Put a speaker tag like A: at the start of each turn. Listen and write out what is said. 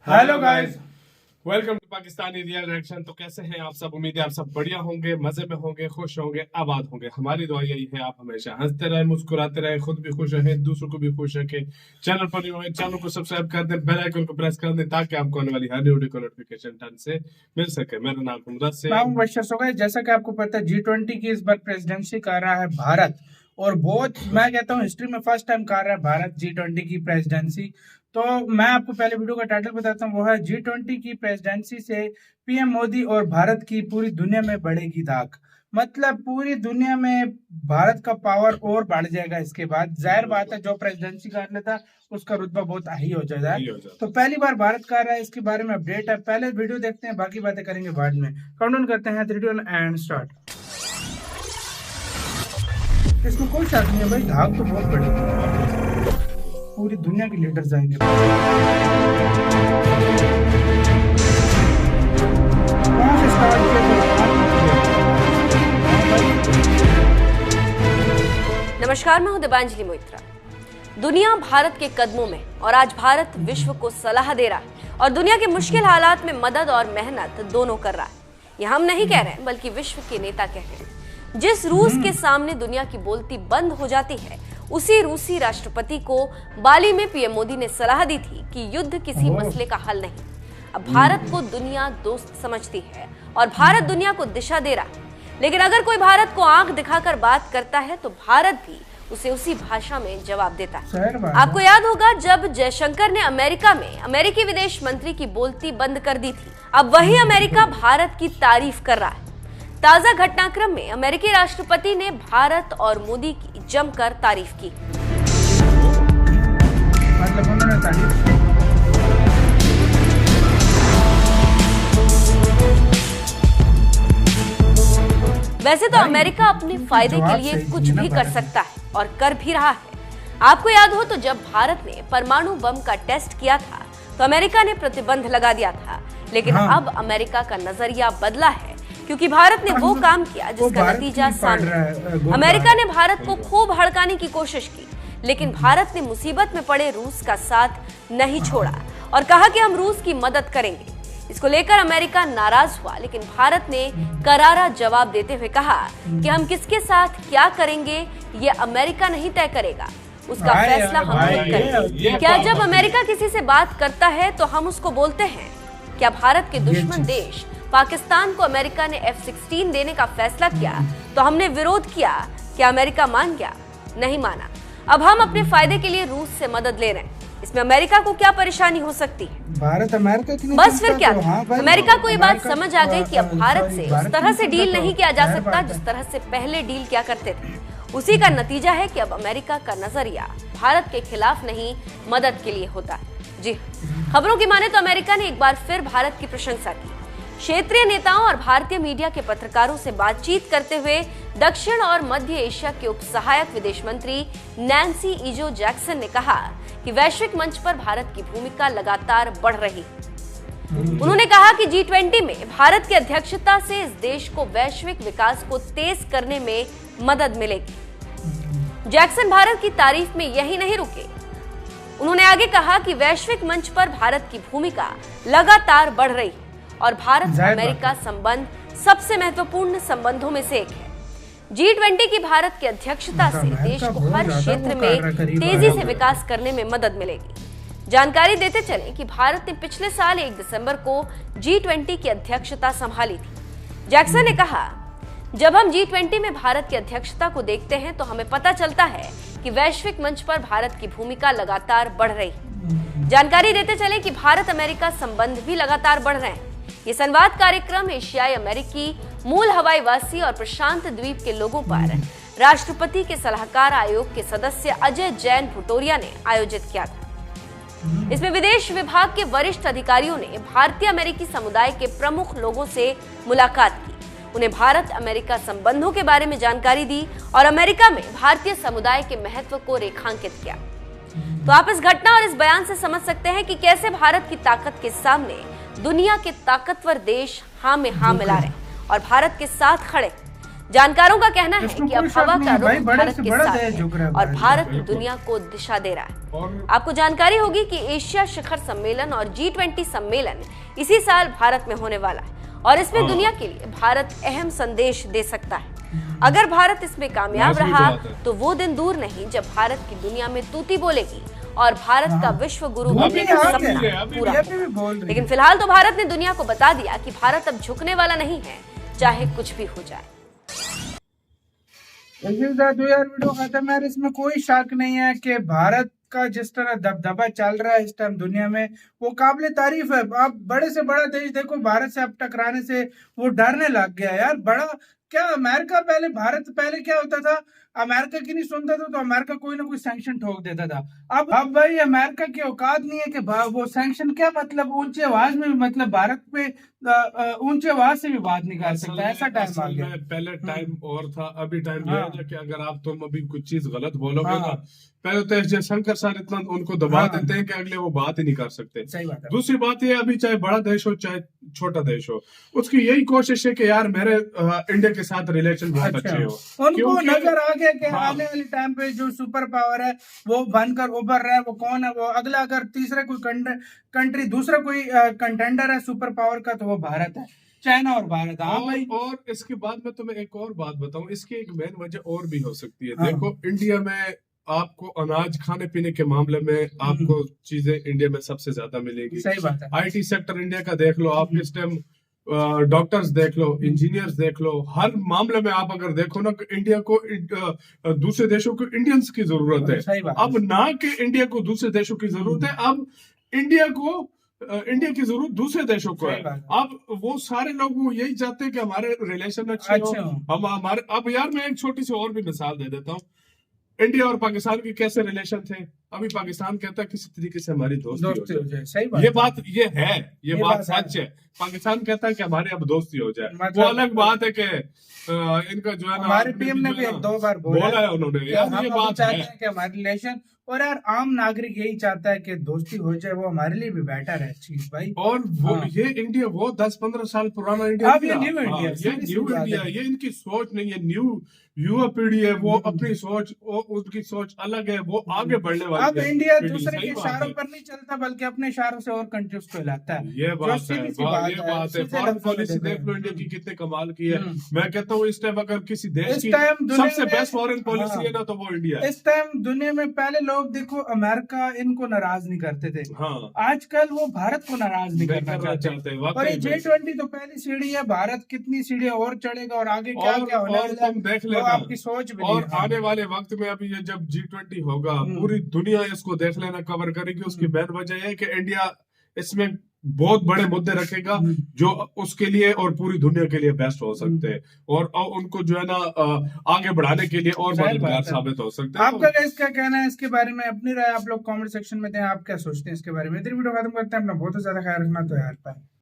A: Hello guys,
B: welcome to Pakistani real reaction. तो कैसे हैं आप सब? उम्मीद है आप सब बढ़िया होंगे, मजे में होंगे, खुश होंगे, आबाद होंगे। हमारी दुआ यही है आप हमेशा हंसते रहे, मुस्कुराते रहे, खुद भी खुश रहे, दूसरों को भी खुश रखें। चैनल पर न्यू है, चैनल को सब्सक्राइब कर दें, बेल आइकन को प्रेस कर दें ताकि आपको आने वाली हर वीडियो को नोटिफिकेशन टाइम से मिल सके। मेरा नाम मुमताज से
A: जैसा कि आपको पता है G20 की इस बार प्रेसिडेंसी कर रहा है भारत। और बहुत मैं कहता हूँ हिस्ट्री में फर्स्ट टाइम कर रहा है भारत G20 की प्रेसिडेंसी। तो मैं आपको पहले वीडियो का टाइटल बताता हूँ, वो है G20 की प्रेसिडेंसी से पीएम मोदी और भारत की पूरी दुनिया में बढ़ेगी धाक। मतलब पूरी दुनिया में भारत का पावर और बढ़ जाएगा। इसके बाद जाहिर बात है जो प्रेसिडेंसी कर लेता उसका रुतबा बहुत हाई हो जाता है। तो पहली बार भारत कर रहा है, इसके बारे में अपडेट है। पहले वीडियो देखते हैं, बाकी बातें करेंगे बाद में। काउंटडाउन करते हैं 3 2 1 एंड स्टार्ट। इसमें कोई शक नहीं है भाई, धाक तो बहुत बड़ी, पूरी दुनिया के लीडर्स आएंगे। कहाँ से स्टार्ट किया?
C: नमस्कार, मैं हूं दिबांजलि मोइत्रा। दुनिया भारत के कदमों में और आज भारत विश्व को सलाह दे रहा है और दुनिया के मुश्किल हालात में मदद और मेहनत दोनों कर रहा है। ये हम नहीं कह रहे हैं बल्कि विश्व के नेता कह रहे हैं। जिस रूस के सामने दुनिया की बोलती बंद हो जाती है, उसी रूसी राष्ट्रपति को बाली में पीएम मोदी ने सलाह दी थी कि युद्ध किसी मसले का हल नहीं। अब भारत को दुनिया दोस्त समझती है और भारत दुनिया को दिशा दे रहा है। लेकिन अगर कोई भारत को आंख दिखाकर बात करता है तो भारत भी उसे उसी भाषा में जवाब देता है। आपको याद होगा जब जयशंकर ने अमेरिका में अमेरिकी विदेश मंत्री की बोलती बंद कर दी थी, अब वही अमेरिका भारत की तारीफ कर रहा है। ताजा घटनाक्रम में अमेरिकी राष्ट्रपति ने भारत और मोदी की जमकर तारीफ की।
A: मतलब उन्होंने तारीफ
C: वैसे तो अमेरिका अपने फायदे के लिए कुछ भी कर सकता है और कर भी रहा है। आपको याद हो तो जब भारत ने परमाणु बम का टेस्ट किया था तो अमेरिका ने प्रतिबंध लगा दिया था। लेकिन अब अमेरिका का नजरिया बदला है क्योंकि भारत ने वो काम किया जिसका नतीजा सामने। अमेरिका ने भारत को खूब हड़काने की कोशिश की, लेकिन भारत ने मुसीबत में पड़े रूस का साथ नहीं छोड़ा और कहा कि हम रूस की मदद करेंगे। इसको लेकर अमेरिका नाराज हुआ, लेकिन भारत ने करारा जवाब देते हुए कहा कि हम किसके साथ क्या करेंगे ये अमेरिका नहीं तय करेगा, उसका फैसला हम खुद करेंगे। क्या जब अमेरिका किसी से बात करता है तो हम उसको बोलते हैं? क्या भारत के दुश्मन देश पाकिस्तान को अमेरिका ने F-16 देने का फैसला किया तो हमने विरोध किया? क्या अमेरिका मान गया? नहीं माना। अब हम अपने फायदे के लिए रूस से मदद ले रहे हैं। इसमें अमेरिका को क्या परेशानी हो सकती है?
A: भारत अमेरिका की
C: बस फिर क्या था? अमेरिका को ये बात समझ आ गई कि अब भारत से उस तरह से डील नहीं किया जा सकता जिस तरह से पहले डील किया करते थे। उसी का नतीजा है कि अब अमेरिका का नजरिया भारत के खिलाफ नहीं, मदद के लिए होता है। जी, खबरों की माने तो अमेरिका ने एक बार फिर भारत की प्रशंसा की। क्षेत्रीय नेताओं और भारतीय मीडिया के पत्रकारों से बातचीत करते हुए दक्षिण और मध्य एशिया के उप सहायक विदेश मंत्री नैन्सी इजो जैक्सन ने कहा कि वैश्विक मंच पर भारत की भूमिका लगातार बढ़ रही है। उन्होंने कहा कि G20 में भारत की अध्यक्षता से इस देश को वैश्विक विकास को तेज करने में मदद मिलेगी। जैक्सन भारत की तारीफ में यही नहीं रुके। उन्होंने आगे कहा कि वैश्विक मंच पर भारत की भूमिका लगातार बढ़ रही है और भारत अमेरिका संबंध सबसे महत्वपूर्ण संबंधों में से एक है। G20 की भारत की अध्यक्षता से देश को हर क्षेत्र में तेजी से विकास करने में मदद मिलेगी। जानकारी देते चले कि भारत ने पिछले साल 1 दिसंबर को G20 की अध्यक्षता संभाली थी। जैक्सन ने कहा, जब हम G20 में भारत की अध्यक्षता को देखते हैं तो हमें पता चलता है कि वैश्विक मंच पर भारत की भूमिका लगातार बढ़ रही है। जानकारी देते चले कि भारत अमेरिका संबंध भी लगातार बढ़ रहे हैं। ये संवाद कार्यक्रम एशियाई अमेरिकी मूल हवाई वासी और प्रशांत द्वीप के लोगों पर राष्ट्रपति के सलाहकार आयोग के सदस्य अजय जैन भुटोरिया ने आयोजित किया था। इसमें विदेश विभाग के वरिष्ठ अधिकारियों ने भारतीय अमेरिकी समुदाय के प्रमुख लोगों से मुलाकात की, उन्हें भारत अमेरिका संबंधों के बारे में जानकारी दी और अमेरिका में भारतीय समुदाय के महत्व को रेखांकित किया। तो आप इस घटना और इस बयान से समझ सकते हैं कि कैसे भारत की ताकत के सामने दुनिया के ताकतवर देश हाँ में हाँ मिला रहे और भारत के साथ खड़े। जानकारों का कहना है
A: इसमें
C: कि अब
A: कोई शक
C: हवा
A: नहीं
C: का
A: है भाई,
C: रुख
A: बड़े
C: भारत
A: से
C: के
A: बड़ा
C: साथ
A: देश
C: है
A: झुक रहा है
C: और
A: भारत।
C: भारत
B: बिल्कुल।
C: दुनिया को दिशा दे रहा है।
B: और
C: आपको जानकारी होगी कि एशिया शिखर सम्मेलन और G20 सम्मेलन इसी साल भारत में होने वाला है और इसमें दुनिया के लिए भारत अहम संदेश दे सकता है। अगर भारत इसमें कामयाब
B: लाजमी
C: रहा
B: बात है।
C: तो वो दिन दूर नहीं जब भारत की दुनिया में तूती बोलेगी और भारत का विश्व गुरु
A: वो
C: बनने
A: भी
C: का
A: आ गया,
C: सपना
B: अभी
C: पूरा
A: ये
C: होगा।
A: भी बोल रही
C: लेकिन
A: है।
C: फिलहाल तो भारत ने दुनिया को बता दिया कि भारत अब झुकने वाला नहीं है, चाहे कुछ भी हो जाए।
A: जो यार वीडियो खत्म है, इसमें कोई शक नहीं है कि भारत का जिस तरह दबदबा चल रहा है इस टाइम दुनिया में, वो काबिले तारीफ है। आप बड़े से बड़ा देश देखो, भारत से अब टकराने से वो डरने लग गया यार। बड़ा क्या अमेरिका पहले, भारत पहले क्या होता था, अमेरिका की नहीं सुनता था तो अमेरिका कोई ना कोई सैंक्शन ठोक देता था। अब भाई अमेरिका की औकात नहीं है कि वो सैंक्शन क्या मतलब ऊंची आवाज में भी, मतलब भारत पे ऊंची आवाज से भी बात नहीं कर
B: असल
A: सकता,
B: में-
A: ऐसा टाइम आ
B: असल
A: गया।
B: में पहले टाइम और था, अभी टाइम
A: हाँ।
B: ये है कि अगर आप तुम अभी कुछ चीज गलत बोलोगे
A: हाँ।
B: ना, पहले तो एस जयशंकर सर इतना उनको दबा
A: हाँ।
B: देते हैं कि अगले वो बात ही नहीं कर सकते।
A: सही बात है।
B: दूसरी बात ये अभी चाहे बड़ा देश हो चाहे छोटा देश हो, उसकी यही कोशिश है कि यार मेरे इंडिया के साथ रिलेशन बहुत
A: अच्छा।
B: अच्छे हो।
A: उनको
B: क्योंकि-
A: नजर आ गया कि
B: हाँ।
A: आने वाले टाइम पे जो सुपर पावर है वो बनकर उभर रहा है, वो कौन है, वो अगला अगर तीसरा कोई कंट्री, दूसरा कोई कंटेंडर है सुपर पावर का तो वो भारत है, चाइना और भारत। हाँ भाई।
B: और इसके बाद मैं तुम्हें एक और बात बताऊं, इसकी एक मेन वजह और भी हो सकती है।
A: हाँ।
B: देखो इंडिया में आपको अनाज खाने पीने के मामले में आपको चीजें इंडिया में सबसे ज्यादा मिलेगी।
A: सही बात है।
B: आईटी सेक्टर इंडिया का देख लो आप, इस टाइम डॉक्टर्स देख लो, इंजीनियर्स देख लो, हर मामले में आप अगर देखो ना कि इंडिया को दूसरे देशों को इंडियंस की जरूरत है।
A: सही बात है।
B: अब ना कि इंडिया को दूसरे देशों की जरूरत है, अब इंडिया को इंडिया की जरूरत दूसरे देशों को
A: सही
B: है।
A: बात है।
B: अब वो सारे लोग वो यही चाहते हैं कि हमारे रिलेशन अच्छे
A: अच्छे
B: हो,
A: हों।
B: हम हमारे। अब यार मैं एक छोटी सी और भी मिसाल दे देता हूँ, इंडिया और पाकिस्तान के कैसे रिलेशन थे। अभी पाकिस्तान कहता है किसी तरीके से हमारी दोस्ती
A: दोस्ती
B: हो
A: हो
B: जाए।
A: जाए, सही बात
B: ये
A: है।
B: बात ये है, ये
A: ये
B: बात
A: बात है।
B: सच है। पाकिस्तान कहता है कि हमारी अब दोस्ती हो जाए।
A: मतलब-
B: वो अलग बात है कि इनका जो है ना,
A: हमारी टीम ने भी एक दो बार
B: बोला है उन्होंने,
A: कि
B: यार
A: हम
B: ये
A: अभी
B: बात
A: चाहते
B: है।
A: हैं कि हमारे रिलेशन, और यार आम नागरिक यही चाहता है कि दोस्ती हो जाए, वो हमारे लिए भी बेटर है चीज भाई।
B: और वो
A: हाँ।
B: ये इंडिया वो 10-15 साल पुराना इंडिया
A: अब
B: नहीं
A: ये
B: रहा।
A: न्यू इंडिया,
B: ये
A: सीधी सी
B: न्यू
A: बात
B: इंडिया,
A: है।
B: ये इनकी सोच नहीं है। न्यू युवा पीढ़ी है, वो अपनी सोच, उसकी सोच अलग है, वो आगे बढ़ने वाली
A: अब
B: है।
A: इंडिया
B: पीढ़ी,
A: दूसरे
B: सही
A: के
B: बात
A: इशारों
B: है।
A: पर नहीं चलता, बल्कि अपने इशारों से और कंट्रीज को हिलाता है।
B: ये
A: जो
B: बात है,
A: सीधी सी
B: ये बात है।
A: सीधे
B: फॉरेन
A: लफ्जों में
B: पॉलिसी
A: देखो।
B: देख लो इंडिया की कितने कमाल की है।
A: हम्म।
B: मैं कहता हूँ इस टाइम अगर किसी देश
A: इस
B: की
A: टाइम दुनिया
B: सबसे
A: में-
B: बेस्ट फॉरेन पॉलिसी
A: हाँ।
B: है ना, तो वो इंडिया है।
A: इस टाइम दुनिया में पहले लोग देखो अमेरिका इनको नाराज नहीं करते थे,
B: हाँ,
A: आजकल वो भारत को नाराज नहीं
B: नहीं
A: करना
B: करना
A: चाहते।
B: चाहते हैं,
A: और ये
B: वाकई में।
A: G20 तो पहली सीढ़ी है, भारत कितनी सीढ़ियां और चढ़ेगा और आगे क्या क्या होने
B: और
A: वाला है,
B: तुम देख
A: वो
B: लेना,
A: आपकी सोच भी नहीं
B: और
A: है। हाँ।
B: आने वाले वक्त में अभी ये जब G20 होगा,
A: हम्म।
B: पूरी दुनिया इसको देख लेना कवर करेगी। उसकी मेन वजह है कि इंडिया इसमें बहुत बड़े मुद्दे रखेगा जो उसके लिए और पूरी दुनिया के लिए बेस्ट हो सकते हैं, और उनको जो है ना आगे बढ़ाने के लिए और
A: सही
B: मददगार
A: बात है।
B: साबित हो सकते हैं।
A: आपका guys क्या कहना है इसके बारे में? अपनी राय आप लोग कमेंट सेक्शन में दें, आप क्या सोचते हैं इसके बारे में। इधर वीडियो खत्म करते हैं, अपना बहुत ज्यादा ख्याल रखना, तो यार बाय।